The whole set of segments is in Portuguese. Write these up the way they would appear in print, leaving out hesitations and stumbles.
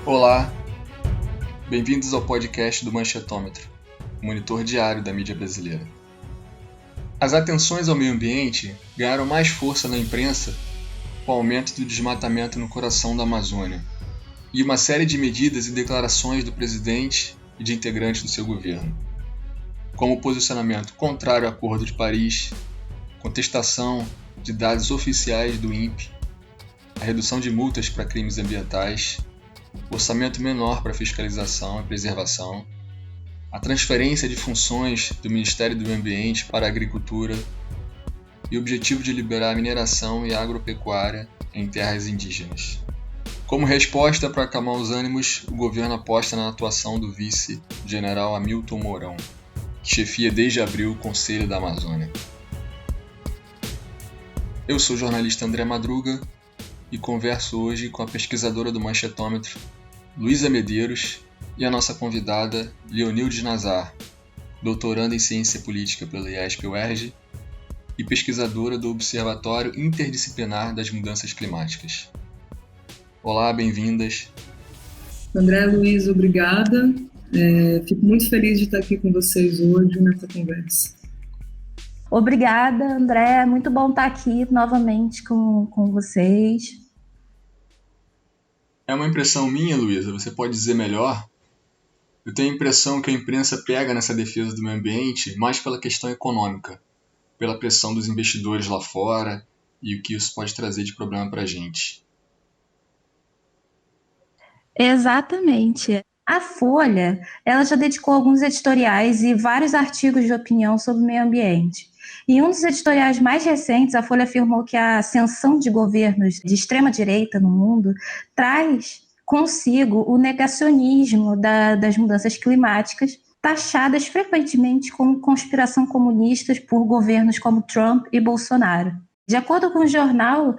Olá, bem-vindos ao podcast do Manchetômetro, o monitor diário da mídia brasileira. As atenções ao meio ambiente ganharam mais força na imprensa com o aumento do desmatamento no coração da Amazônia e uma série de medidas e declarações do presidente e de integrantes do seu governo, como o posicionamento contrário ao Acordo de Paris, contestação de dados oficiais do INPE, a redução de multas para crimes ambientais, orçamento menor para fiscalização e preservação, a transferência de funções do Ministério do Meio Ambiente para a Agricultura e o objetivo de liberar a mineração e a agropecuária em terras indígenas. Como resposta para acalmar os ânimos, o governo aposta na atuação do vice-general Hamilton Mourão, que chefia desde abril o Conselho da Amazônia. Eu sou o jornalista André Madruga e converso hoje com a pesquisadora do Manchetômetro, Luísa Medeiros, e a nossa convidada, Leonildes Nazar, doutoranda em Ciência Política pela IESP-UERJ e pesquisadora do Observatório Interdisciplinar das Mudanças Climáticas. Olá, bem-vindas. André, Luísa, obrigada. Fico muito feliz de estar aqui com vocês hoje nessa conversa. Obrigada, André. Muito bom estar aqui novamente com vocês. É uma impressão minha, Luísa, você pode dizer melhor? Eu tenho a impressão que a imprensa pega nessa defesa do meio ambiente mais pela questão econômica, pela pressão dos investidores lá fora e o que isso pode trazer de problema para a gente. Exatamente. A Folha, ela já dedicou alguns editoriais e vários artigos de opinião sobre o meio ambiente. Em um dos editoriais mais recentes, a Folha afirmou que a ascensão de governos de extrema-direita no mundo traz consigo o negacionismo das mudanças climáticas, taxadas frequentemente como conspiração comunistas por governos como Trump e Bolsonaro. De acordo com o jornal,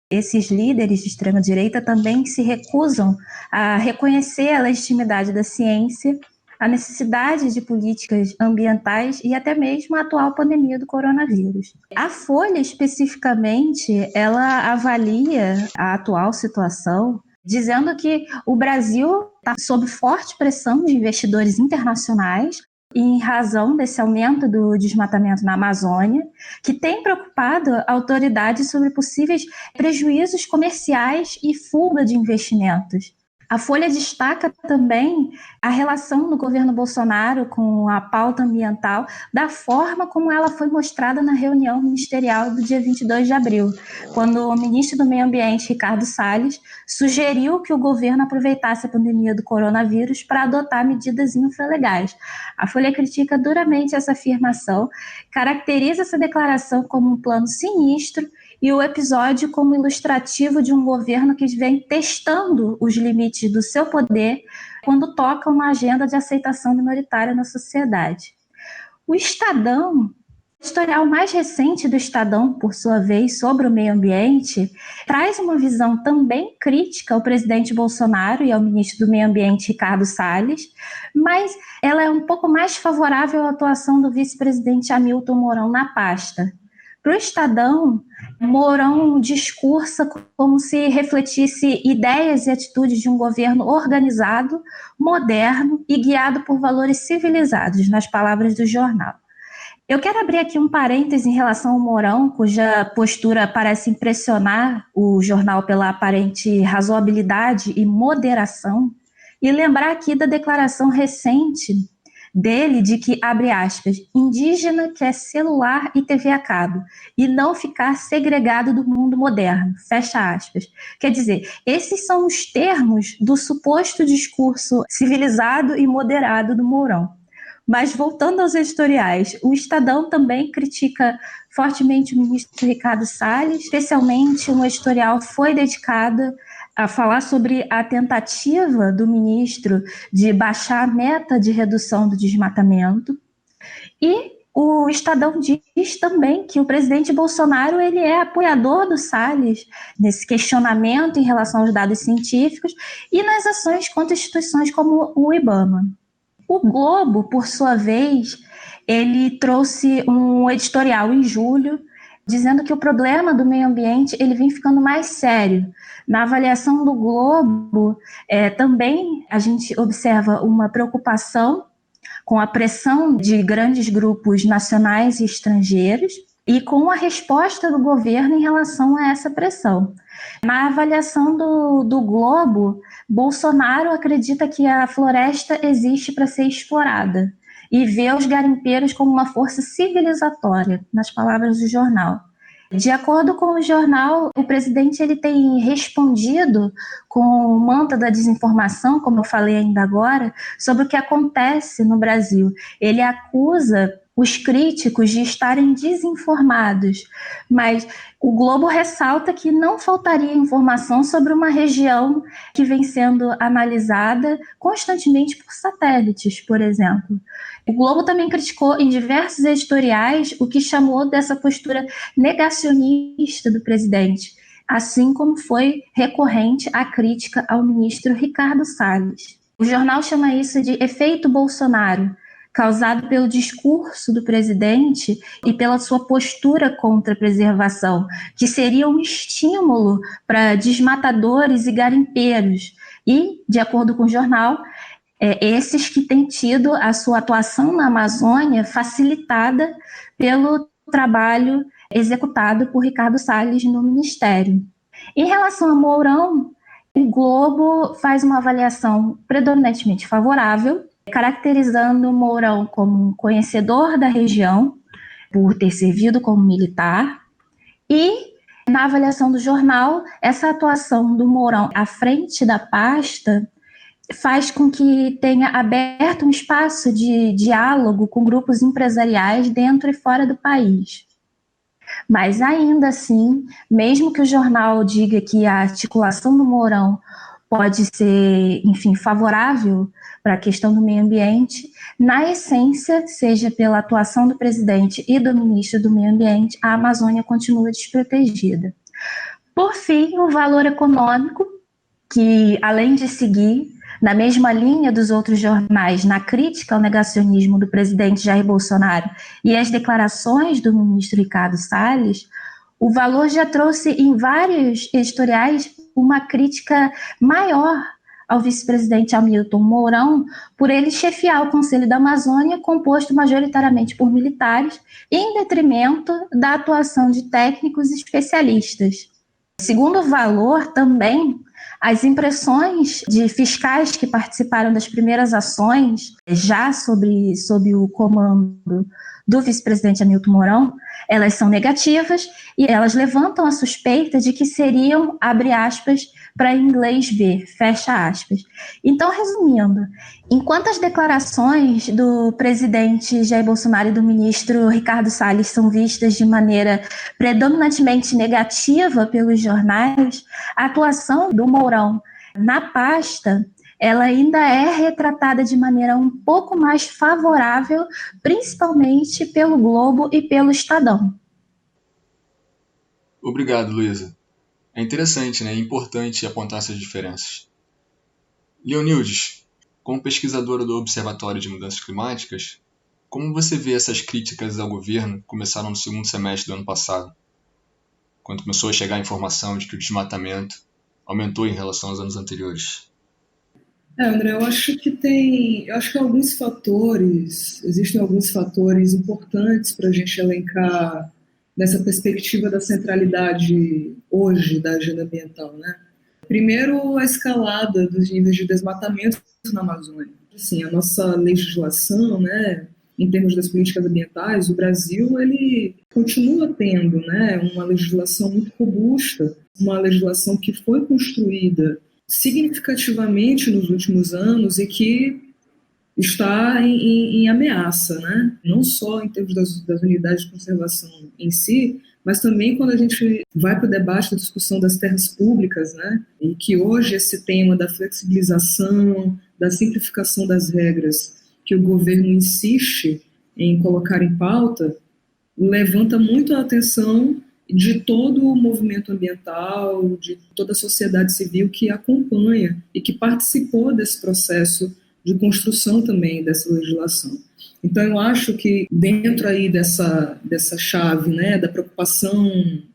esses líderes de extrema-direita também se recusam a reconhecer a legitimidade da ciência, a necessidade de políticas ambientais e até mesmo a atual pandemia do coronavírus. A Folha, especificamente, ela avalia a atual situação, dizendo que o Brasil está sob forte pressão de investidores internacionais em razão desse aumento do desmatamento na Amazônia, que tem preocupado autoridades sobre possíveis prejuízos comerciais e fuga de investimentos. A Folha destaca também a relação do governo Bolsonaro com a pauta ambiental, da forma como ela foi mostrada na reunião ministerial do dia 22 de abril, quando o ministro do Meio Ambiente, Ricardo Salles, sugeriu que o governo aproveitasse a pandemia do coronavírus para adotar medidas infralegais. A Folha critica duramente essa afirmação, caracteriza essa declaração como um plano sinistro e o episódio como ilustrativo de um governo que vem testando os limites do seu poder quando toca uma agenda de aceitação minoritária na sociedade. O Estadão, o editorial mais recente do Estadão, por sua vez, sobre o meio ambiente, traz uma visão também crítica ao presidente Bolsonaro e ao ministro do Meio Ambiente, Ricardo Salles, mas ela é um pouco mais favorável à atuação do vice-presidente Hamilton Mourão na pasta. Para o Estadão, Mourão discursa como se refletisse ideias e atitudes de um governo organizado, moderno e guiado por valores civilizados, nas palavras do jornal. Eu quero abrir aqui um parêntese em relação ao Mourão, cuja postura parece impressionar o jornal pela aparente razoabilidade e moderação, e lembrar aqui da declaração recente dele de que, abre aspas, indígena quer celular e TV a cabo, e não ficar segregado do mundo moderno, fecha aspas. Quer dizer, esses são os termos do suposto discurso civilizado e moderado do Mourão. Mas voltando aos editoriais, o Estadão também critica fortemente o ministro Ricardo Salles, especialmente um editorial foi dedicado a falar sobre a tentativa do ministro de baixar a meta de redução do desmatamento. E o Estadão diz também que o presidente Bolsonaro ele é apoiador do Salles nesse questionamento em relação aos dados científicos e nas ações contra instituições como o IBAMA. O Globo, por sua vez, ele trouxe um editorial em julho dizendo que o problema do meio ambiente ele vem ficando mais sério. Na avaliação do Globo, também a gente observa uma preocupação com a pressão de grandes grupos nacionais e estrangeiros e com a resposta do governo em relação a essa pressão. Na avaliação do Globo, Bolsonaro acredita que a floresta existe para ser explorada e vê os garimpeiros como uma força civilizatória, nas palavras do jornal. De acordo com o jornal, o presidente ele tem respondido com o manto da desinformação, como eu falei ainda agora, sobre o que acontece no Brasil. Ele acusa os críticos de estarem desinformados, mas o Globo ressalta que não faltaria informação sobre uma região que vem sendo analisada constantemente por satélites, por exemplo. O Globo também criticou em diversos editoriais o que chamou dessa postura negacionista do presidente, assim como foi recorrente a crítica ao ministro Ricardo Salles. O jornal chama isso de efeito Bolsonaro, causado pelo discurso do presidente e pela sua postura contra a preservação, que seria um estímulo para desmatadores e garimpeiros. E, de acordo com o jornal, esses que têm tido a sua atuação na Amazônia facilitada pelo trabalho executado por Ricardo Salles no Ministério. Em relação a Mourão, o Globo faz uma avaliação predominantemente favorável, caracterizando Mourão como um conhecedor da região, por ter servido como militar, e, na avaliação do jornal, essa atuação do Mourão à frente da pasta faz com que tenha aberto um espaço de diálogo com grupos empresariais dentro e fora do país. Mas, ainda assim, mesmo que o jornal diga que a articulação do Mourão pode ser, enfim, favorável para a questão do meio ambiente, na essência, seja pela atuação do presidente e do ministro do meio ambiente, a Amazônia continua desprotegida. Por fim, o valor econômico, que além de seguir na mesma linha dos outros jornais na crítica ao negacionismo do presidente Jair Bolsonaro e as declarações do ministro Ricardo Salles, o Valor já trouxe em vários editoriais uma crítica maior ao vice-presidente Hamilton Mourão por ele chefiar o Conselho da Amazônia, composto majoritariamente por militares, em detrimento da atuação de técnicos e especialistas. Segundo o Valor, também, as impressões de fiscais que participaram das primeiras ações, já sob o comando do vice-presidente Hamilton Mourão, elas são negativas e elas levantam a suspeita de que seriam, abre aspas, para inglês ver, fecha aspas. Então, resumindo, enquanto as declarações do presidente Jair Bolsonaro e do ministro Ricardo Salles são vistas de maneira predominantemente negativa pelos jornais, a atuação do Mourão na pasta ela ainda é retratada de maneira um pouco mais favorável, principalmente pelo Globo e pelo Estadão. Obrigado, Luísa. É interessante, né? É importante apontar essas diferenças. Leonildes, como pesquisadora do Observatório de Mudanças Climáticas, como você vê essas críticas ao governo que começaram no segundo semestre do ano passado, quando começou a chegar a informação de que o desmatamento aumentou em relação aos anos anteriores? André, eu acho que existem alguns fatores importantes para a gente elencar nessa perspectiva da centralidade hoje da agenda ambiental, né? Primeiro, a escalada dos níveis de desmatamento na Amazônia. Assim, a nossa legislação, né, em termos das políticas ambientais, o Brasil ele continua tendo, né, uma legislação muito robusta, uma legislação que foi construída significativamente nos últimos anos e que está em ameaça, né? Não só em termos das unidades de conservação em si, mas também quando a gente vai para o debate da discussão das terras públicas, né? E que hoje esse tema da flexibilização, da simplificação das regras que o governo insiste em colocar em pauta, levanta muito a atenção de todo o movimento ambiental, de toda a sociedade civil que acompanha e que participou desse processo de construção também dessa legislação. Então, eu acho que dentro aí dessa chave, né, da preocupação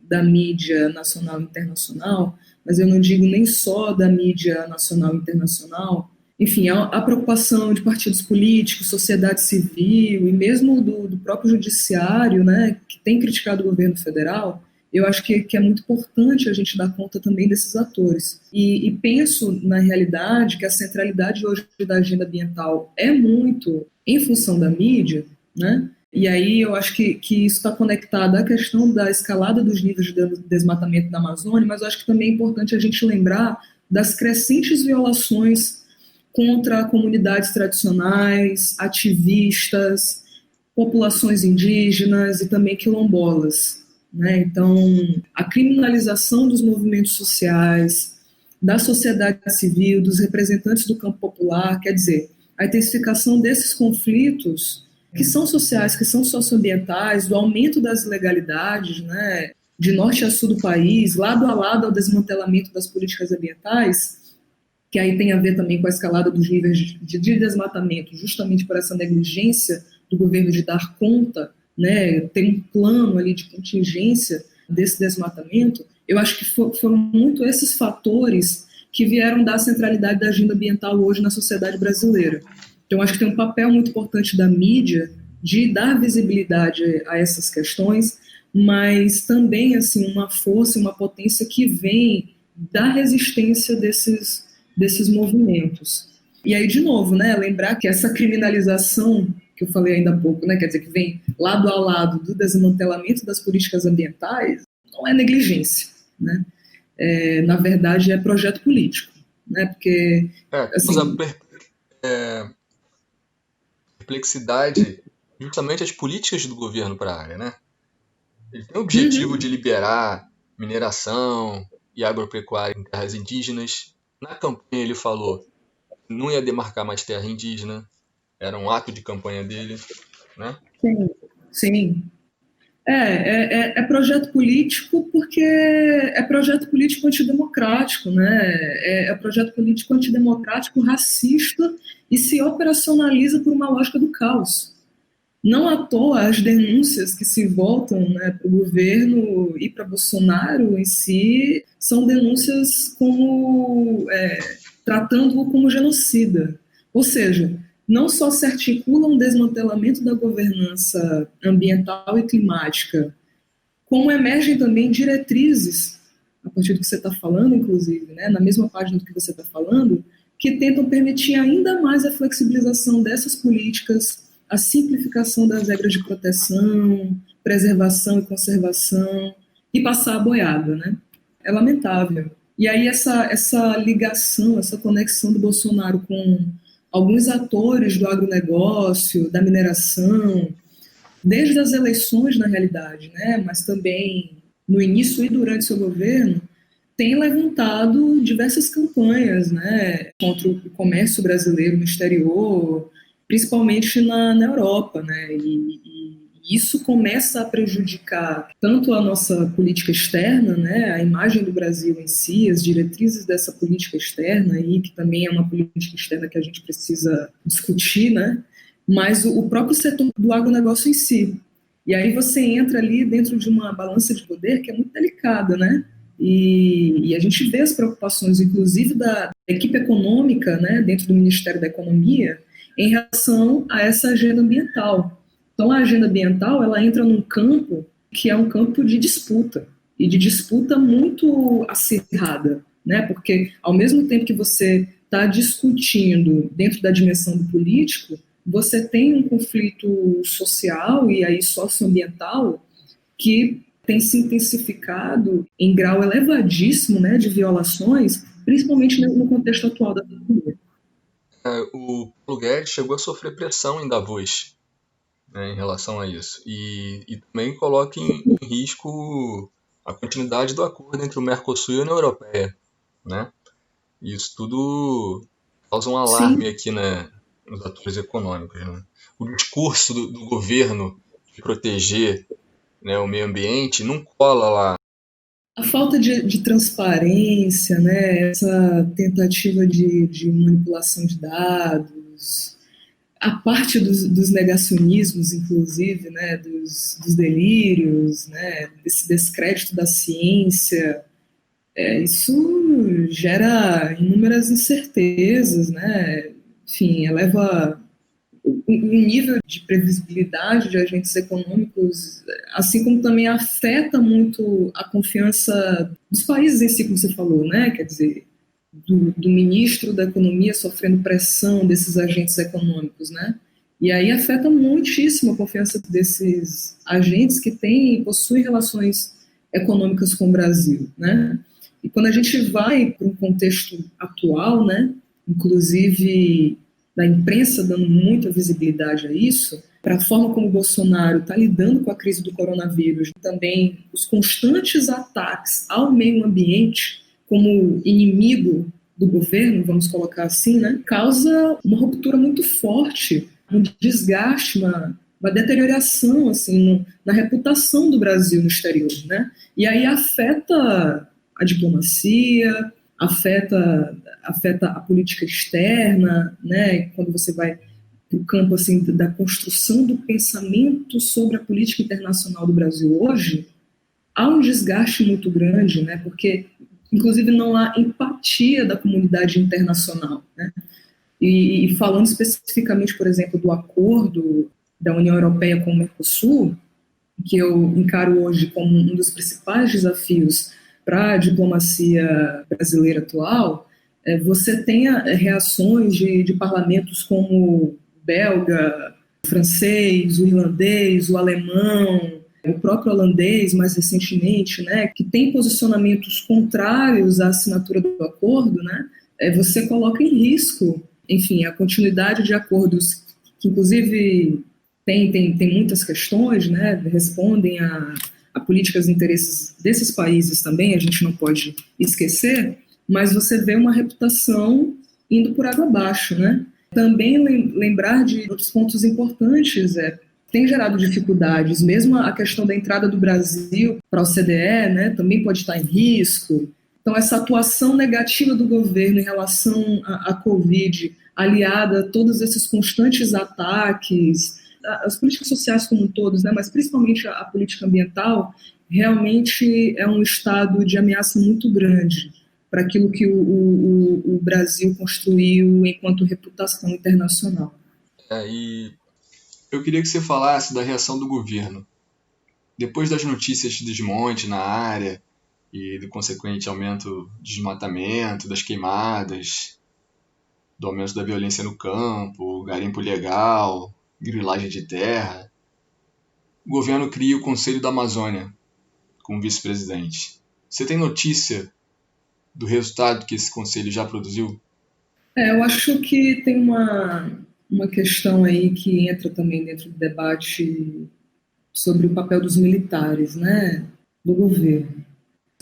da mídia nacional e internacional, mas eu não digo nem só da mídia nacional e internacional, enfim, a preocupação de partidos políticos, sociedade civil e mesmo do próprio judiciário, né, que tem criticado o governo federal, eu acho que é muito importante a gente dar conta também desses atores. E penso, na realidade, que a centralidade hoje da agenda ambiental é muito em função da mídia, né? E aí eu acho que isso está conectado à questão da escalada dos níveis de desmatamento da Amazônia, mas eu acho que também é importante a gente lembrar das crescentes violações contra comunidades tradicionais, ativistas, populações indígenas e também quilombolas, né? Então, a criminalização dos movimentos sociais, da sociedade civil, dos representantes do campo popular, quer dizer, a intensificação desses conflitos que são sociais, que são socioambientais, do aumento das ilegalidades, né, de norte a sul do país, lado a lado ao desmantelamento das políticas ambientais, que aí tem a ver também com a escalada dos níveis de desmatamento, justamente por essa negligência do governo de dar conta, né, ter um plano ali de contingência desse desmatamento. Eu acho que foram muito esses fatores que vieram dar centralidade da agenda ambiental hoje na sociedade brasileira. Então, acho que tem um papel muito importante da mídia de dar visibilidade a essas questões, mas também assim uma força, uma potência que vem da resistência desses movimentos. E aí, de novo, né, lembrar que essa criminalização que eu falei ainda há pouco, né, quer dizer, que vem lado a lado do desmantelamento das políticas ambientais, não é negligência, né? Na verdade, é projeto político, né? Porque assim, perplexidade justamente as políticas do governo para a área, né? Ele tem o objetivo de liberar mineração e agropecuária em terras indígenas. Na campanha ele falou que não ia demarcar mais terra indígena, era um ato de campanha dele, né? Sim. É projeto político porque é projeto político antidemocrático, né? É projeto político antidemocrático, racista e se operacionaliza por uma lógica do caos. Não à toa as denúncias que se voltam, né, para o governo e para Bolsonaro em si são denúncias como tratando-o como genocida. Ou seja, não só se articula um desmantelamento da governança ambiental e climática, como emergem também diretrizes, a partir do que você está falando, inclusive, né, na mesma página do que você está falando, que tentam permitir ainda mais a flexibilização dessas políticas, a simplificação das regras de proteção, preservação e conservação, e passar a boiada, né? É lamentável. E aí essa ligação, essa conexão do Bolsonaro com alguns atores do agronegócio, da mineração, desde as eleições, na realidade, né, mas também no início e durante seu governo, tem levantado diversas campanhas, né, contra o comércio brasileiro no exterior, principalmente na Europa, né, e isso começa a prejudicar tanto a nossa política externa, né, a imagem do Brasil em si, as diretrizes dessa política externa, aí, que também é uma política externa que a gente precisa discutir, né, mas o próprio setor do agronegócio em si. E aí você entra ali dentro de uma balança de poder que é muito delicada, né, e a gente vê as preocupações, inclusive da equipe econômica, né, dentro do Ministério da Economia, em relação a essa agenda ambiental. Então, a agenda ambiental, ela entra num campo que é um campo de disputa, e de disputa muito acirrada, né? Porque, ao mesmo tempo que você está discutindo dentro da dimensão do político, você tem um conflito social e aí socioambiental que tem se intensificado em grau elevadíssimo, né, de violações, principalmente no contexto atual da pandemia. O Paulo Guedes chegou a sofrer pressão em Davos, né, em relação a isso. E também coloca em risco a continuidade do acordo entre o Mercosul e a União Europeia, né? Isso tudo causa um alarme aqui, né, nos atores econômicos, né? O discurso do governo de proteger, né, o meio ambiente não cola lá. A falta de transparência, né, essa tentativa de manipulação de dados, a parte dos negacionismos, inclusive, né, dos delírios, né, desse descrédito da ciência, isso gera inúmeras incertezas, né? Enfim, eleva o nível de previsibilidade de agentes econômicos, assim como também afeta muito a confiança dos países em si, como você falou, né? Quer dizer, do ministro da Economia sofrendo pressão desses agentes econômicos, né? E aí afeta muitíssimo a confiança desses agentes que têm e possuem relações econômicas com o Brasil, né? E quando a gente vai para um contexto atual, né, inclusive da imprensa dando muita visibilidade a isso, para a forma como o Bolsonaro está lidando com a crise do coronavírus, também os constantes ataques ao meio ambiente como inimigo do governo, vamos colocar assim, né, causa uma ruptura muito forte, um desgaste, uma deterioração assim, na reputação do Brasil no exterior, né? E aí afeta a diplomacia, afeta a política externa, né? Quando você vai para o campo assim, da construção do pensamento sobre a política internacional do Brasil hoje, há um desgaste muito grande, né? Porque, inclusive, não há empatia da comunidade internacional, né? E falando especificamente, por exemplo, do acordo da União Europeia com o Mercosul, que eu encaro hoje como um dos principais desafios para a diplomacia brasileira atual, você tem reações de parlamentos como o belga, o francês, o irlandês, o alemão, o próprio holandês, mais recentemente, né, que tem posicionamentos contrários à assinatura do acordo, né, você coloca em risco, enfim, a continuidade de acordos que, inclusive, tem muitas questões, né, respondem a políticas e interesses desses países também, a gente não pode esquecer, mas você vê uma reputação indo por água abaixo, né? Também lembrar de outros pontos importantes, tem gerado dificuldades, mesmo a questão da entrada do Brasil para a OCDE, né, também pode estar em risco. Então, essa atuação negativa do governo em relação à Covid, aliada a todos esses constantes ataques, as políticas sociais como um todo, né, mas principalmente a política ambiental, realmente é um estado de ameaça muito grande para aquilo que o Brasil construiu enquanto reputação internacional. E eu queria que você falasse da reação do governo. Depois das notícias de desmonte na área e do consequente aumento do desmatamento, das queimadas, do aumento da violência no campo, garimpo ilegal, grilagem de terra, o governo cria o Conselho da Amazônia como vice-presidente. Você tem notícia do resultado que esse conselho já produziu? Eu acho que tem uma questão aí que entra também dentro do debate sobre o papel dos militares, né, do governo.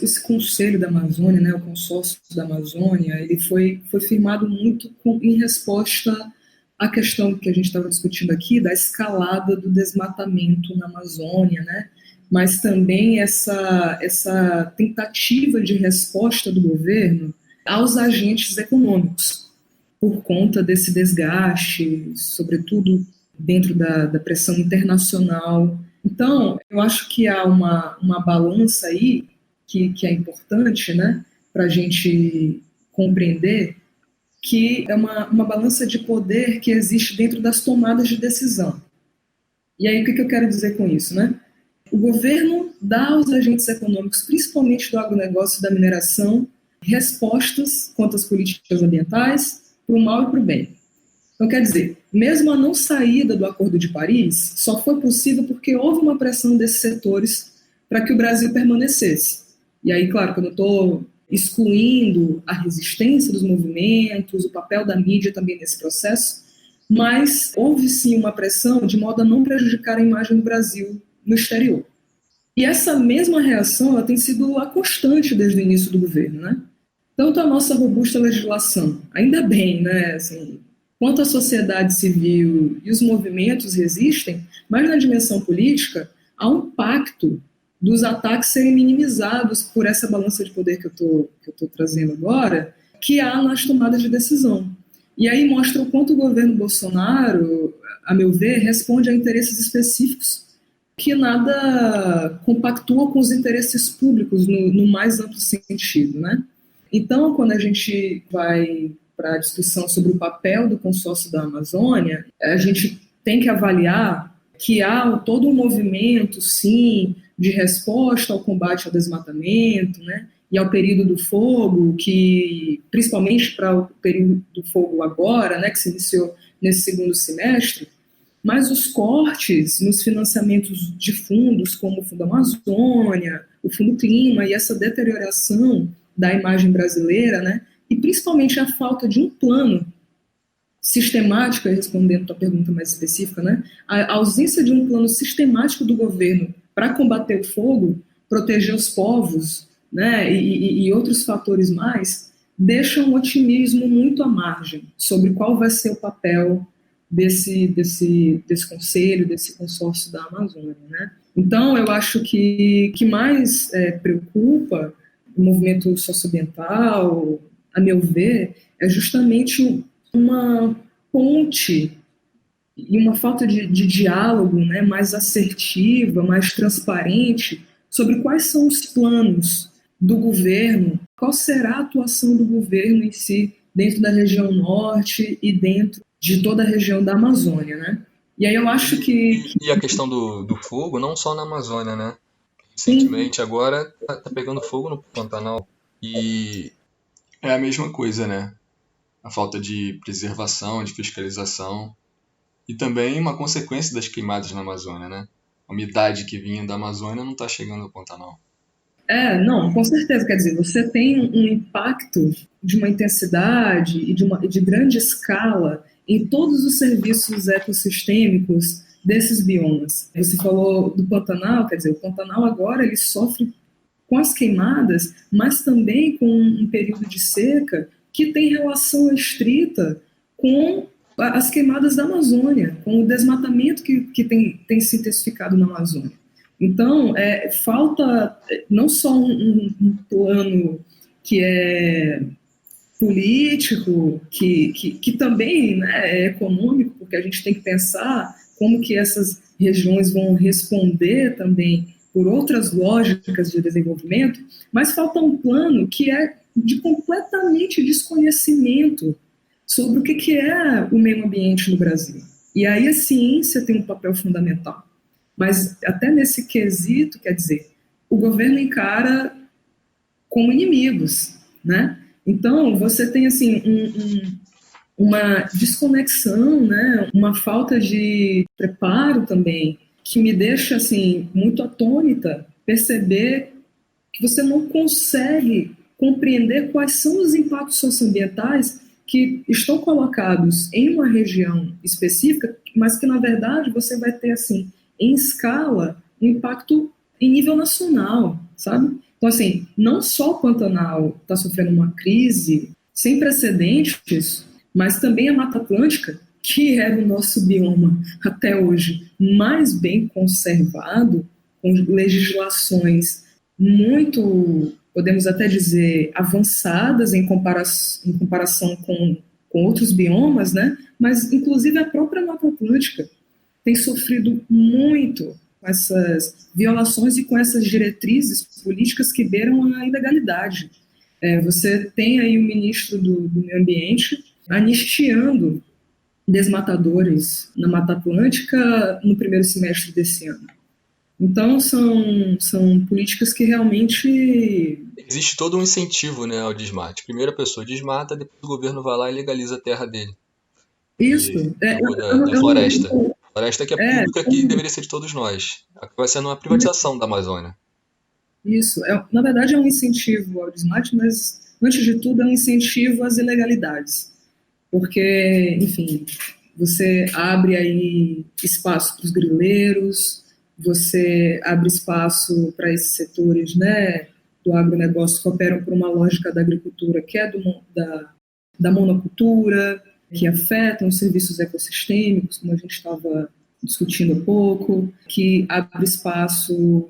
Esse Conselho da Amazônia, né, o Consórcio da Amazônia, ele foi firmado muito em resposta à questão que a gente estava discutindo aqui, da escalada do desmatamento na Amazônia, né, mas também essa tentativa de resposta do governo aos agentes econômicos, por conta desse desgaste, sobretudo dentro da pressão internacional. Então, eu acho que há uma balança aí que é importante, né, para a gente compreender, que é uma balança de poder que existe dentro das tomadas de decisão. E aí, o que eu quero dizer com isso, né? O governo dá aos agentes econômicos, principalmente do agronegócio e da mineração, respostas quanto às políticas ambientais, para o mal e para o bem. Então, quer dizer, mesmo a não saída do Acordo de Paris só foi possível porque houve uma pressão desses setores para que o Brasil permanecesse. E aí, claro, que eu não estou excluindo a resistência dos movimentos, o papel da mídia também nesse processo, mas houve sim uma pressão de modo a não prejudicar a imagem do Brasil no exterior. E essa mesma reação ela tem sido a constante desde o início do governo, né? Tanto a nossa robusta legislação, ainda bem, né, assim, quanto a sociedade civil e os movimentos resistem, mas na dimensão política há um pacto dos ataques serem minimizados por essa balança de poder que eu estou trazendo agora, que há nas tomadas de decisão. E aí mostra o quanto o governo Bolsonaro, a meu ver, responde a interesses específicos que nada compactua com os interesses públicos no mais amplo sentido, né? Então, quando a gente vai para a discussão sobre o papel do consórcio da Amazônia, a gente tem que avaliar que há todo um movimento, sim, de resposta ao combate ao desmatamento, né? E ao período do fogo, que principalmente para o período do fogo agora, né, que se iniciou nesse segundo semestre, mas os cortes nos financiamentos de fundos, como o Fundo Amazônia, o Fundo Clima, e essa deterioração da imagem brasileira, né, e principalmente a falta de um plano sistemático, respondendo a pergunta mais específica, né, a ausência de um plano sistemático do governo para combater o fogo, proteger os povos, né, e outros fatores mais, deixa um otimismo muito à margem sobre qual vai ser o papel desse conselho, desse consórcio da Amazônia, né? Então, eu acho que o que mais preocupa o movimento socioambiental, a meu ver, é justamente uma ponte e uma falta de diálogo, né, mais assertiva, mais transparente sobre quais são os planos do governo, qual será a atuação do governo em si dentro da região norte e dentro de toda a região da Amazônia, né? E aí eu acho que... E a questão do fogo, não só na Amazônia, né? Recentemente, agora, tá pegando fogo no Pantanal. E é a mesma coisa, né? A falta de preservação, de fiscalização. E também uma consequência das queimadas na Amazônia, né? A umidade que vinha da Amazônia não está chegando ao Pantanal. Não, com certeza. Quer dizer, você tem um impacto de uma intensidade e de grande escala em todos os serviços ecossistêmicos desses biomas. Você falou do Pantanal, quer dizer, o Pantanal agora ele sofre com as queimadas, mas também com um período de seca que tem relação estrita com as queimadas da Amazônia, com o desmatamento que tem se intensificado na Amazônia. Então, falta não só um plano que é político, que também, né, é econômico, porque a gente tem que pensar como que essas regiões vão responder também por outras lógicas de desenvolvimento, mas falta um plano que é de completamente desconhecimento sobre o que é o meio ambiente no Brasil. E aí a ciência tem um papel fundamental. Mas até nesse quesito, quer dizer, o governo encara como inimigos, né? Então, você tem, assim, uma desconexão, né? Uma falta de preparo também, que me deixa, assim, muito atônita, perceber que você não consegue compreender quais são os impactos socioambientais que estão colocados em uma região específica, mas que, na verdade, você vai ter, assim, em escala, um impacto em nível nacional, sabe? Então, assim, não só o Pantanal está sofrendo uma crise sem precedentes, mas também a Mata Atlântica, que era o nosso bioma até hoje mais bem conservado, com legislações muito, podemos até dizer, avançadas em comparação com outros biomas, né? Mas, inclusive, a própria Mata Atlântica tem sofrido muito com essas violações e com essas diretrizes políticas que beiram a ilegalidade. Você tem aí o ministro do Meio Ambiente anistiando desmatadores na Mata Atlântica no primeiro semestre desse ano. Então, são políticas que realmente... Existe todo um incentivo, né, ao desmate. Primeiro a pessoa desmata, depois o governo vai lá e legaliza a terra dele. Isso. Da floresta. Floresta que é pública, que deveria ser de todos nós. Vai sendo uma privatização da Amazônia. Isso. Na verdade, é um incentivo ao desmate, mas, antes de tudo, é um incentivo às ilegalidades. Porque, enfim, você abre aí espaço para os grileiros, você abre espaço para esses setores, né, do agronegócio que operam por uma lógica da agricultura que é da monocultura, que afetam os serviços ecossistêmicos, como a gente estava discutindo há pouco, que abre espaço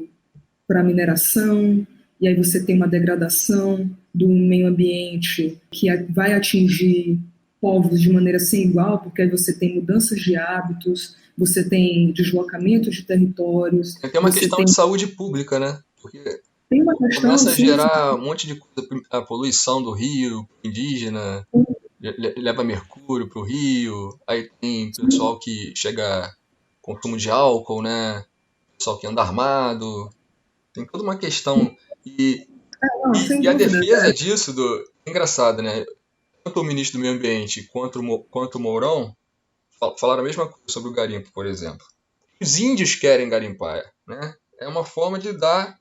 para mineração, e aí você tem uma degradação do meio ambiente que vai atingir povos de maneira sem igual, porque aí você tem mudanças de hábitos, você tem deslocamento de territórios. Tem uma questão de saúde pública, né? Porque tem uma questão, começa a gerar um monte de coisa, a poluição do rio, indígena, leva mercúrio para o rio, aí tem pessoal que chega consumo de álcool, né? Pessoal que anda armado, tem toda uma questão. E a defesa disso, é engraçado, né? Tanto o ministro do Meio Ambiente quanto o Mourão falaram a mesma coisa sobre o garimpo, por exemplo. Os índios querem garimpar, né? É uma forma de dar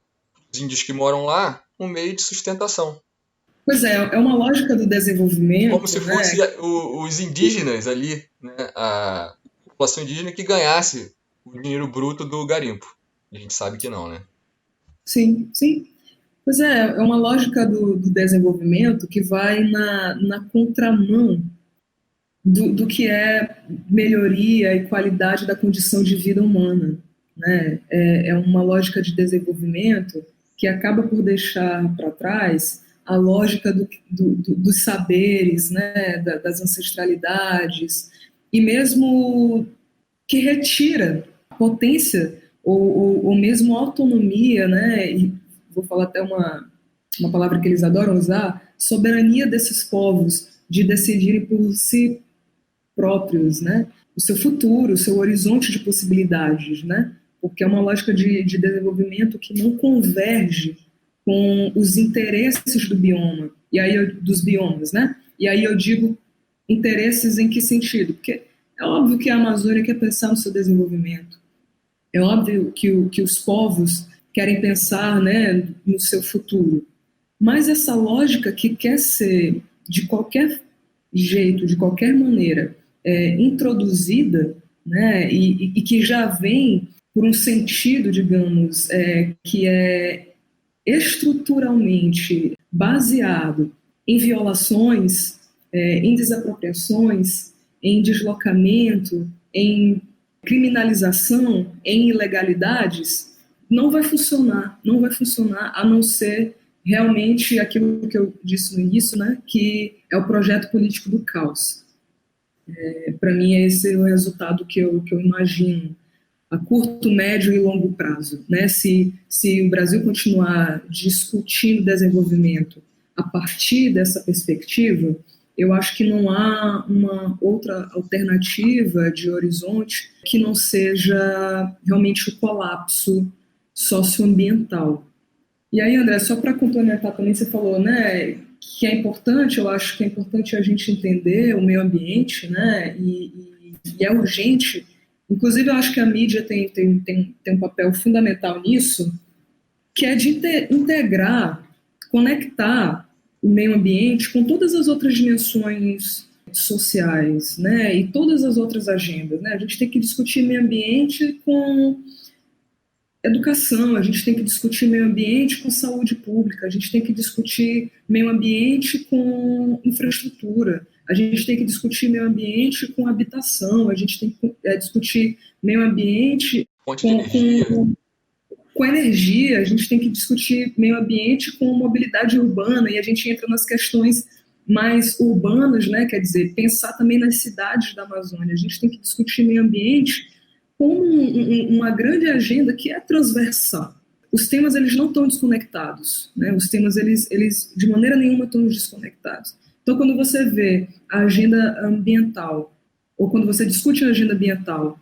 aos índios que moram lá um meio de sustentação. Pois é uma lógica do desenvolvimento. Como se fosse os indígenas ali, né? A população indígena que ganhasse o dinheiro bruto do garimpo. A gente sabe que não, né? Sim, sim. Pois é uma lógica do desenvolvimento que vai na contramão do que é melhoria e qualidade da condição de vida humana, né? É uma lógica de desenvolvimento que acaba por deixar para trás a lógica dos saberes, né? Das ancestralidades, e mesmo que retira a potência ou mesmo autonomia, né? E vou falar até uma palavra que eles adoram usar, soberania desses povos de decidirem por si próprios, né? O seu futuro, o seu horizonte de possibilidades, né? Porque é uma lógica de desenvolvimento que não converge com os interesses do bioma, e aí dos biomas, né? E aí eu digo interesses em que sentido? Porque é óbvio que a Amazônia quer pensar no seu desenvolvimento, é óbvio que os povos querem pensar, né, no seu futuro, mas essa lógica que quer ser de qualquer jeito, de qualquer maneira, introduzida, né, e que já vem por um sentido, digamos, que é estruturalmente baseado em violações, em desapropriações, em deslocamento, em criminalização, em ilegalidades, não vai funcionar a não ser realmente aquilo que eu disse no início, né, que é o projeto político do caos. Para mim, esse é o resultado que eu imagino a curto, médio e longo prazo, né? Se o Brasil continuar discutindo desenvolvimento a partir dessa perspectiva, eu acho que não há uma outra alternativa de horizonte que não seja realmente o colapso socioambiental. E aí, André, só para complementar também, você falou, né, que é importante, eu acho que é importante a gente entender o meio ambiente, né, e é urgente. Inclusive, eu acho que a mídia tem um papel fundamental nisso, que é de integrar, conectar o meio ambiente com todas as outras dimensões sociais, né, e todas as outras agendas, né? A gente tem que discutir meio ambiente com educação, a gente tem que discutir meio ambiente com saúde pública, a gente tem que discutir meio ambiente com infraestrutura, a gente tem que discutir meio ambiente com habitação, a gente tem que discutir meio ambiente com energia, a gente tem que discutir meio ambiente com mobilidade urbana, e a gente entra nas questões mais urbanas, né? Quer dizer, pensar também nas cidades da Amazônia, a gente tem que discutir meio ambiente com uma grande agenda que é transversal. Os temas, eles não estão desconectados, né? Os temas, eles de maneira nenhuma estão desconectados. Então, quando você vê a agenda ambiental, ou quando você discute a agenda ambiental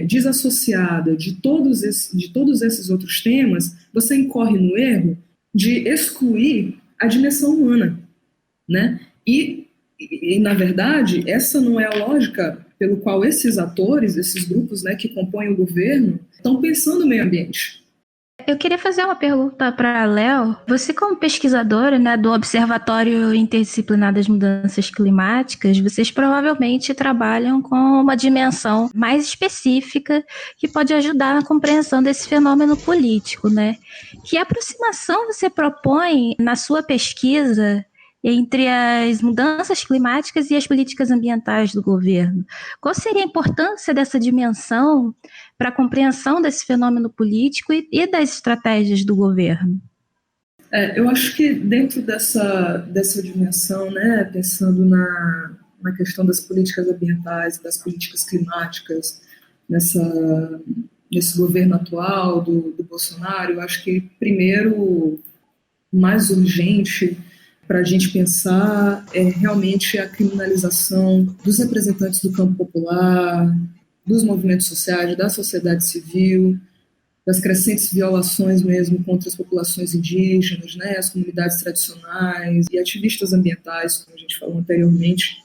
desassociada de todos esses outros temas, você incorre no erro de excluir a dimensão humana, né? E, na verdade, essa não é a lógica pelo qual esses atores, esses grupos, né, que compõem o governo, estão pensando no meio ambiente. Eu queria fazer uma pergunta para a Léo. Você, como pesquisadora, né, do Observatório Interdisciplinar das Mudanças Climáticas, vocês provavelmente trabalham com uma dimensão mais específica que pode ajudar na compreensão desse fenômeno político, né? Que aproximação você propõe na sua pesquisa entre as mudanças climáticas e as políticas ambientais do governo? Qual seria a importância dessa dimensão para a compreensão desse fenômeno político e das estratégias do governo? Eu acho que dentro dessa dimensão, né, pensando na questão das políticas ambientais, das políticas climáticas, nesse governo atual do Bolsonaro. Eu acho que, primeiro, mais urgente para a gente pensar é realmente a criminalização dos representantes do campo popular, dos movimentos sociais, da sociedade civil, das crescentes violações mesmo contra as populações indígenas, né, as comunidades tradicionais e ativistas ambientais, como a gente falou anteriormente.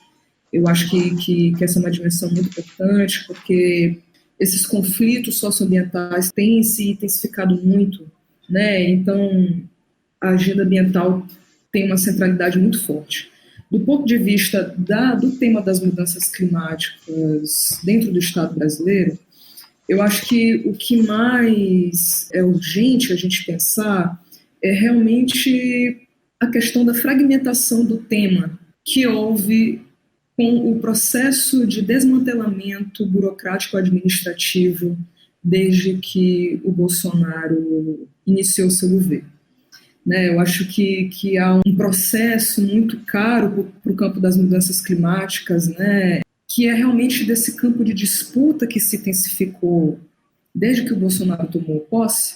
Eu acho que essa é uma dimensão muito importante, porque esses conflitos socioambientais têm se intensificado muito, né? Então, a agenda ambiental tem uma centralidade muito forte. Do ponto de vista do tema das mudanças climáticas dentro do Estado brasileiro, eu acho que o que mais é urgente a gente pensar é realmente a questão da fragmentação do tema que houve com o processo de desmantelamento burocrático-administrativo desde que o Bolsonaro iniciou seu governo. Né, eu acho que há um processo muito caro para o campo das mudanças climáticas, né, que é realmente desse campo de disputa que se intensificou desde que o Bolsonaro tomou posse,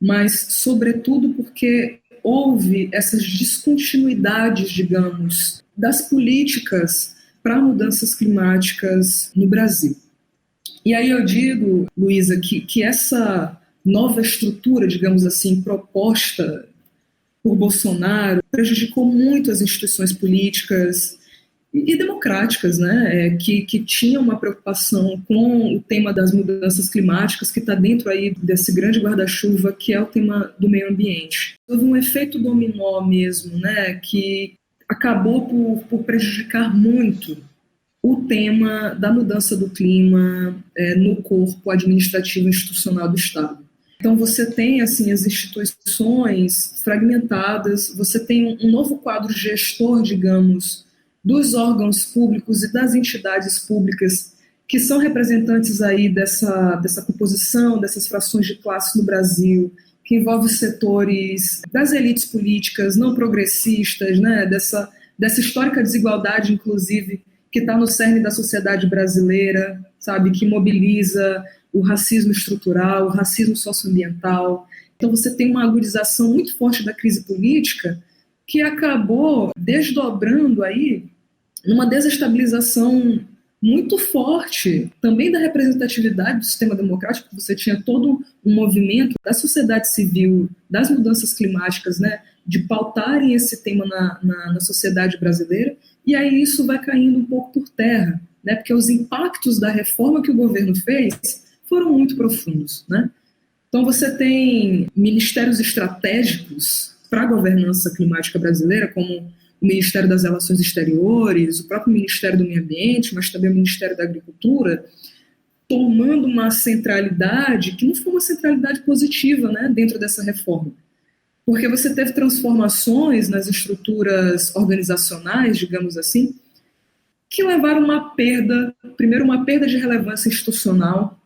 mas, sobretudo, porque houve essas descontinuidades, digamos, das políticas para mudanças climáticas no Brasil. E aí eu digo, Luísa, que essa nova estrutura, digamos assim, proposta por Bolsonaro, prejudicou muito as instituições políticas e democráticas, né, que tinham uma preocupação com o tema das mudanças climáticas, que está dentro aí desse grande guarda-chuva, que é o tema do meio ambiente. Houve um efeito dominó mesmo, né, que acabou por prejudicar muito o tema da mudança do clima no corpo administrativo institucional do Estado. Então você tem assim as instituições fragmentadas, você tem um novo quadro gestor, digamos, dos órgãos públicos e das entidades públicas que são representantes aí dessa composição, dessas frações de classe no Brasil, que envolve setores das elites políticas não progressistas, né, dessa histórica desigualdade, inclusive, que está no cerne da sociedade brasileira, sabe, que mobiliza o racismo estrutural, o racismo socioambiental. Então você tem uma agudização muito forte da crise política que acabou desdobrando aí numa desestabilização muito forte também da representatividade do sistema democrático. Você tinha todo um movimento da sociedade civil, das mudanças climáticas, né, de pautarem esse tema na sociedade brasileira, e aí isso vai caindo um pouco por terra, né, porque os impactos da reforma que o governo fez foram muito profundos, né? Então você tem ministérios estratégicos para a governança climática brasileira, como o Ministério das Relações Exteriores, o próprio Ministério do Meio Ambiente, mas também o Ministério da Agricultura, tomando uma centralidade que não foi uma centralidade positiva, né, dentro dessa reforma. Porque você teve transformações nas estruturas organizacionais, digamos assim, que levaram primeiro uma perda de relevância institucional,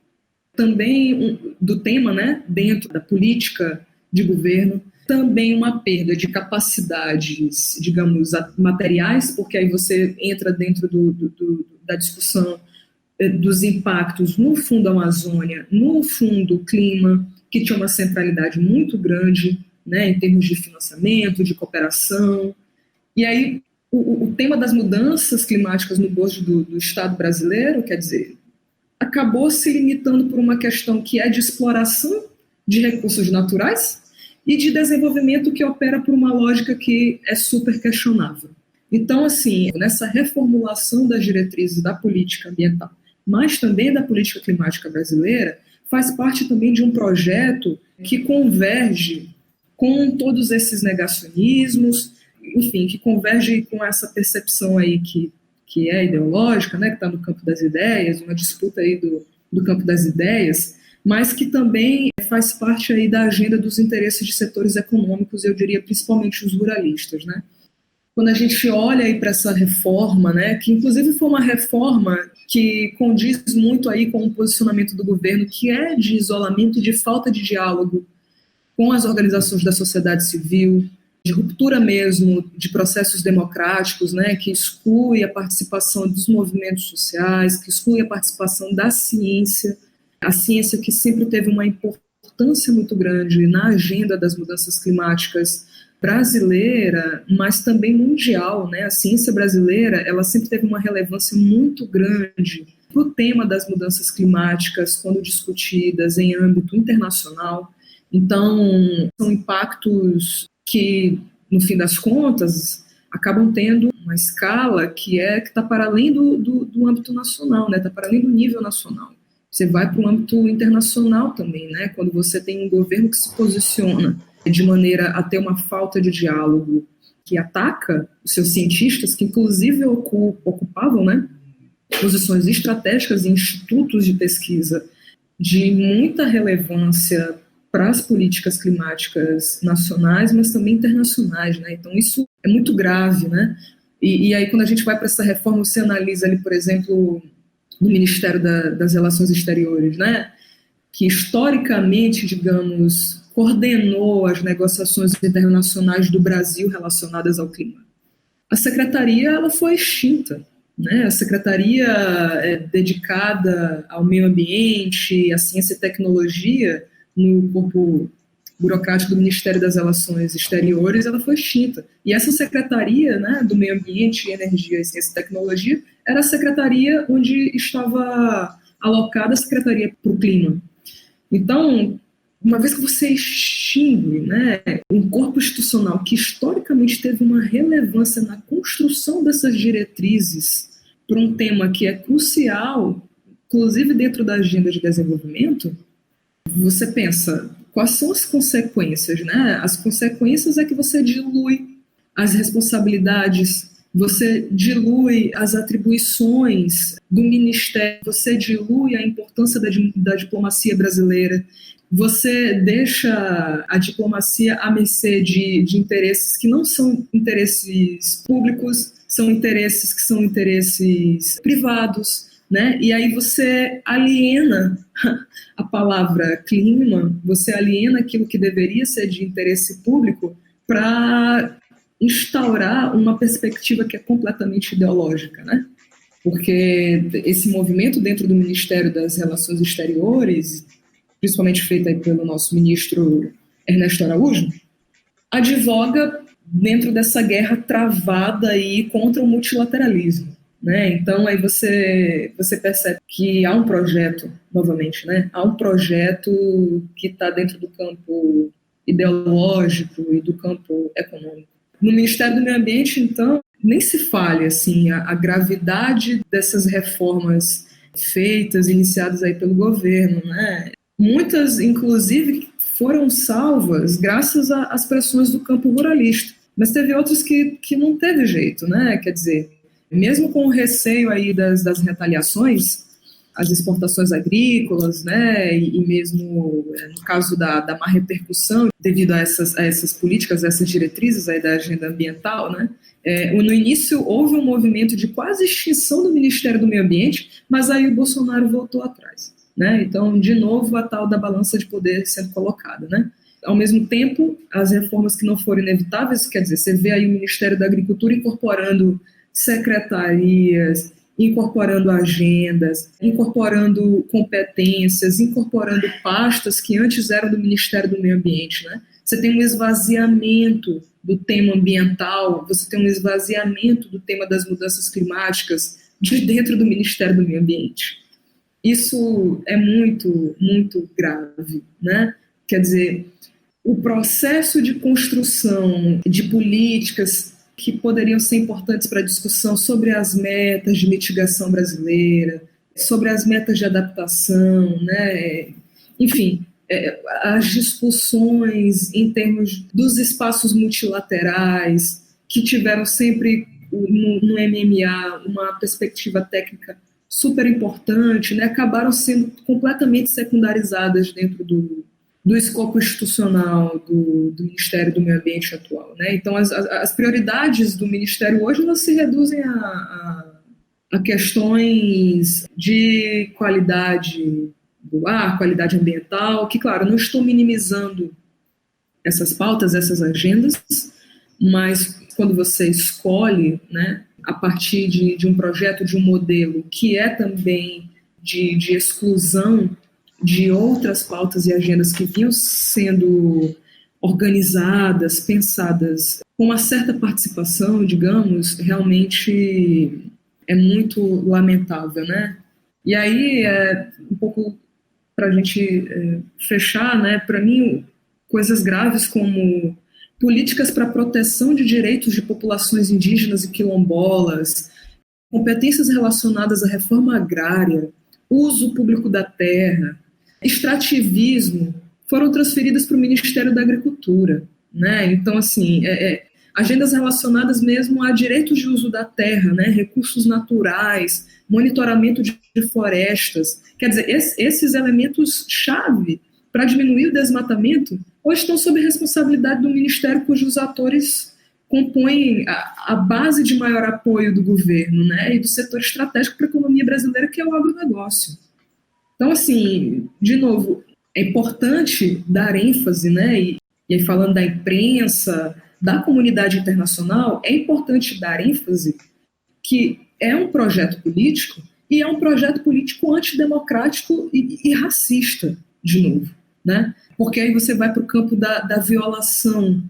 também do tema, né, dentro da política de governo, também uma perda de capacidades, digamos, materiais, porque aí você entra dentro da discussão dos impactos no Fundo Amazônia, no Fundo Clima, que tinha uma centralidade muito grande, né, em termos de financiamento, de cooperação. E aí o tema das mudanças climáticas no bojo do Estado brasileiro, quer dizer, acabou se limitando por uma questão que é de exploração de recursos naturais e de desenvolvimento que opera por uma lógica que é super questionável. Então, assim, nessa reformulação das diretrizes da política ambiental, mas também da política climática brasileira, faz parte também de um projeto que converge com todos esses negacionismos, enfim, que converge com essa percepção aí que é ideológica, né, que está no campo das ideias, uma disputa aí do campo das ideias, mas que também faz parte aí da agenda dos interesses de setores econômicos, eu diria principalmente os ruralistas, né. Quando a gente olha aí para essa reforma, né, que inclusive foi uma reforma que condiz muito aí com o posicionamento do governo, que é de isolamento e de falta de diálogo com as organizações da sociedade civil, de ruptura mesmo de processos democráticos, né, que exclui a participação dos movimentos sociais, que exclui a participação da ciência, a ciência que sempre teve uma importância muito grande na agenda das mudanças climáticas brasileira, mas também mundial, né? A ciência brasileira, ela sempre teve uma relevância muito grande para o tema das mudanças climáticas quando discutidas em âmbito internacional. Então, são impactos que, no fim das contas, acabam tendo uma escala que está para além do âmbito nacional, né? Está para além do nível nacional. Você vai para o âmbito internacional também, né? Quando você tem um governo que se posiciona de maneira a ter uma falta de diálogo, que ataca os seus cientistas, que inclusive ocupavam, né, posições estratégicas em institutos de pesquisa de muita relevância para as políticas climáticas nacionais, mas também internacionais, né? Então isso é muito grave, né? E aí quando a gente vai para essa reforma, você analisa ali, por exemplo, no Ministério das Relações Exteriores, né? Que historicamente, digamos, coordenou as negociações internacionais do Brasil relacionadas ao clima. A secretaria ela foi extinta, né? A secretaria dedicada ao meio ambiente, à ciência e tecnologia, no corpo burocrático do Ministério das Relações Exteriores, ela foi extinta. E essa secretaria, né, do meio ambiente, energia, ciência e tecnologia, era a secretaria onde estava alocada a secretaria para o clima. Então, uma vez que você extingue, né, um corpo institucional que historicamente teve uma relevância na construção dessas diretrizes para um tema que é crucial, inclusive dentro da agenda de desenvolvimento, você pensa, quais são as consequências, né? As consequências é que você dilui as responsabilidades, você dilui as atribuições do Ministério, você dilui a importância da diplomacia brasileira, você deixa a diplomacia à mercê de interesses que não são interesses públicos, são interesses que são interesses privados, né? E aí você aliena a palavra clima, você aliena aquilo que deveria ser de interesse público para instaurar uma perspectiva que é completamente ideológica, né? Porque esse movimento dentro do Ministério das Relações Exteriores, principalmente feito aí pelo nosso ministro Ernesto Araújo, advoga dentro dessa guerra travada aí contra o multilateralismo, né? Então aí você percebe que há um projeto, novamente, né? Há um projeto que está dentro do campo ideológico e do campo econômico. No Ministério do Meio Ambiente, então, nem se fale assim, a gravidade dessas reformas feitas, iniciadas aí pelo governo, né? Muitas, inclusive, foram salvas graças às pressões do campo ruralista, mas teve outras que não teve jeito, né? Quer dizer, mesmo com o receio aí das retaliações, as exportações agrícolas, né, e mesmo no caso da má repercussão devido a essas políticas, a essas diretrizes aí da agenda ambiental, né, no início houve um movimento de quase extinção do Ministério do Meio Ambiente, mas aí o Bolsonaro voltou atrás, né, então de novo a tal da balança de poder sendo colocada, né. Ao mesmo tempo, as reformas que não foram inevitáveis, quer dizer, você vê aí o Ministério da Agricultura incorporando secretarias, incorporando agendas, incorporando competências, incorporando pastas que antes eram do Ministério do Meio Ambiente, né? Você tem um esvaziamento do tema ambiental, você tem um esvaziamento do tema das mudanças climáticas de dentro do Ministério do Meio Ambiente. Isso é muito, muito grave, né? Quer dizer, o processo de construção de políticas que poderiam ser importantes para a discussão sobre as metas de mitigação brasileira, sobre as metas de adaptação, né? Enfim, as discussões em termos dos espaços multilaterais, que tiveram sempre no MMA uma perspectiva técnica super importante, né? Acabaram sendo completamente secundarizadas dentro do escopo institucional do Ministério do Meio Ambiente atual, né? Então, as prioridades do Ministério hoje elas se reduzem a questões de qualidade do ar, qualidade ambiental, que, claro, não estou minimizando essas pautas, essas agendas, mas quando você escolhe, né, a partir de um projeto, de um modelo que é também de exclusão de outras pautas e agendas que vinham sendo organizadas, pensadas com uma certa participação, digamos, realmente é muito lamentável, né? E aí, um pouco para a gente fechar, né, para mim, coisas graves como políticas para proteção de direitos de populações indígenas e quilombolas, competências relacionadas à reforma agrária, uso público da terra, extrativismo, foram transferidas para o Ministério da Agricultura, né? Então, assim, agendas relacionadas mesmo a direitos de uso da terra, né? Recursos naturais, monitoramento de florestas. Quer dizer, esses elementos-chave para diminuir o desmatamento hoje estão sob responsabilidade do Ministério, cujos atores compõem a base de maior apoio do governo, né? E do setor estratégico para a economia brasileira, que é o agronegócio. Então, assim, de novo, é importante dar ênfase, né? E aí falando da imprensa, da comunidade internacional, é importante dar ênfase que é um projeto político e é um projeto político antidemocrático e racista, de novo, né? Porque aí você vai para o campo da violação,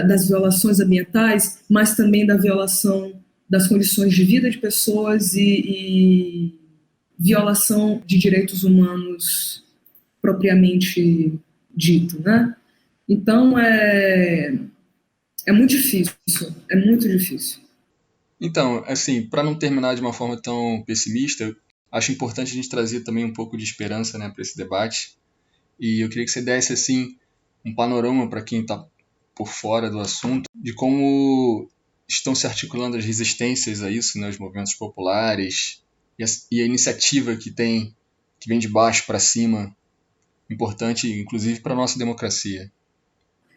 das violações ambientais, mas também da violação das condições de vida de pessoas e violação de direitos humanos propriamente dito, né? Então, é muito difícil, é muito difícil. Então, assim, para não terminar de uma forma tão pessimista, acho importante a gente trazer também um pouco de esperança, né, para esse debate. E eu queria que você desse, assim, um panorama para quem está por fora do assunto, de como estão se articulando as resistências a isso, né, os movimentos populares e a iniciativa que vem de baixo para cima, importante, inclusive, para a nossa democracia.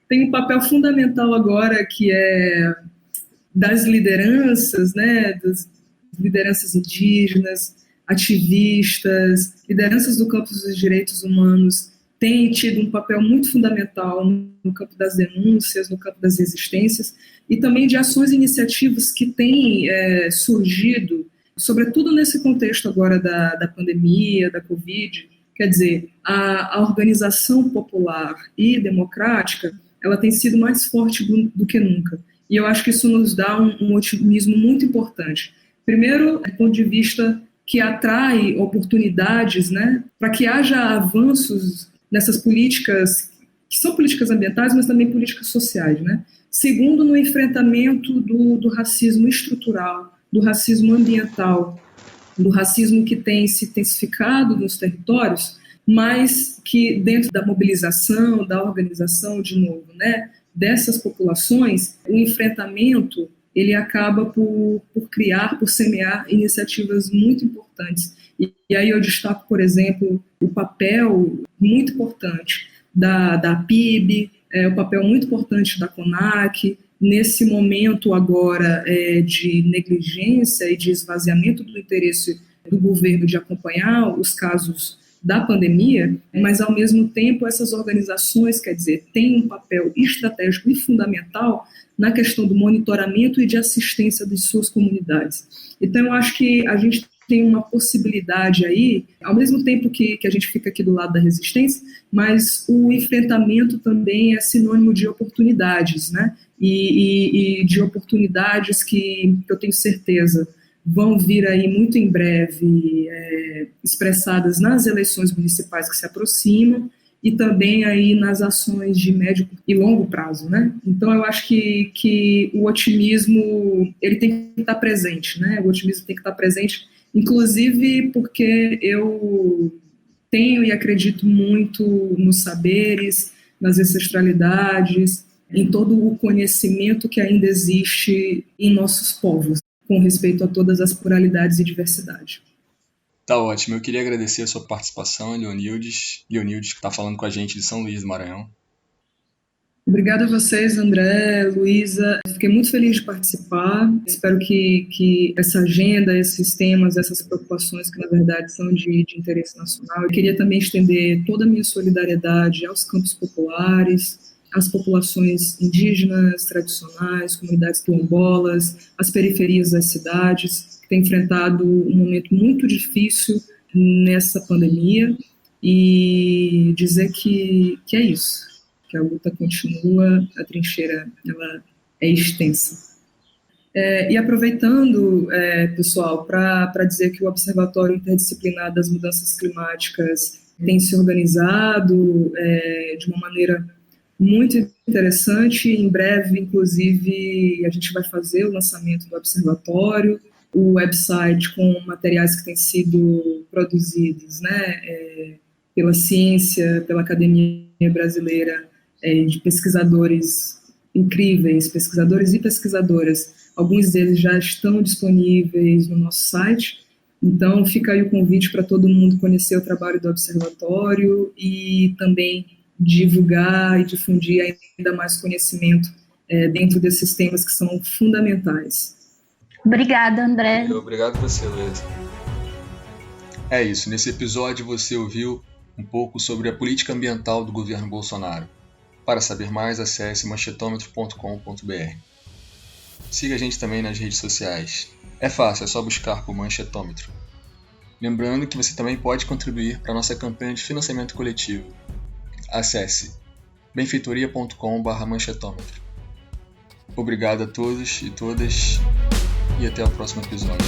Tem um papel fundamental agora que é das lideranças, né, das lideranças indígenas, ativistas, lideranças do campo dos direitos humanos, têm tido um papel muito fundamental no campo das denúncias, no campo das resistências, e também de ações e iniciativas que têm surgido, sobretudo nesse contexto agora da pandemia, da Covid. Quer dizer, a organização popular e democrática, ela tem sido mais forte do que nunca. E eu acho que isso nos dá um otimismo muito importante. Primeiro, do ponto de vista que atrai oportunidades, né, para que haja avanços nessas políticas, que são políticas ambientais, mas também políticas sociais, né? Segundo, no enfrentamento do racismo estrutural, do racismo ambiental, do racismo que tem se intensificado nos territórios, mas que dentro da mobilização, da organização, de novo, né, dessas populações, o enfrentamento ele acaba por criar, por semear iniciativas muito importantes. E aí eu destaco, por exemplo, o papel muito importante da PIB, o papel muito importante da CONAC, nesse momento agora de negligência e de esvaziamento do interesse do governo de acompanhar os casos da pandemia, mas ao mesmo tempo essas organizações, quer dizer, têm um papel estratégico e fundamental na questão do monitoramento e de assistência de suas comunidades. Então eu acho que a gente tem uma possibilidade aí, ao mesmo tempo que a gente fica aqui do lado da resistência, mas o enfrentamento também é sinônimo de oportunidades, né? E de oportunidades que eu tenho certeza vão vir aí muito em breve expressadas nas eleições municipais que se aproximam e também aí nas ações de médio e longo prazo, né? Então eu acho que o otimismo ele tem que estar presente, né? O otimismo tem que estar presente, inclusive porque eu tenho e acredito muito nos saberes, nas ancestralidades, em todo o conhecimento que ainda existe em nossos povos, com respeito a todas as pluralidades e diversidade. Tá ótimo. Eu queria agradecer a sua participação, Leonildes, que está falando com a gente de São Luís do Maranhão. Obrigada a vocês, André, Luísa. Fiquei muito feliz de participar. Espero que essa agenda, esses temas, essas preocupações que, na verdade, são de interesse nacional. Eu queria também estender toda a minha solidariedade aos campos populares, as populações indígenas, tradicionais, comunidades quilombolas, as periferias das cidades, que têm enfrentado um momento muito difícil nessa pandemia, e dizer que é isso, que a luta continua, a trincheira ela é extensa. E aproveitando, pessoal, para dizer que o Observatório Interdisciplinar das Mudanças Climáticas tem se organizado de uma maneira muito interessante. Em breve, inclusive, a gente vai fazer o lançamento do observatório, o website com materiais que têm sido produzidos, né, pela ciência, pela Academia Brasileira, de pesquisadores incríveis, pesquisadores e pesquisadoras. Alguns deles já estão disponíveis no nosso site. Então, fica aí o convite para todo mundo conhecer o trabalho do Observatório e também divulgar e difundir ainda mais conhecimento dentro desses temas que são fundamentais. Obrigada, André. Obrigado você, Luísa. É isso, nesse episódio você ouviu um pouco sobre a política ambiental do governo Bolsonaro. Para saber mais, acesse manchetômetro.com.br. Siga a gente também nas redes sociais. É fácil, é só buscar por Manchetômetro. Lembrando que você também pode contribuir para a nossa campanha de financiamento coletivo. Acesse benfeitoria.com/manchetômetro. Obrigado a todos e todas e até o próximo episódio.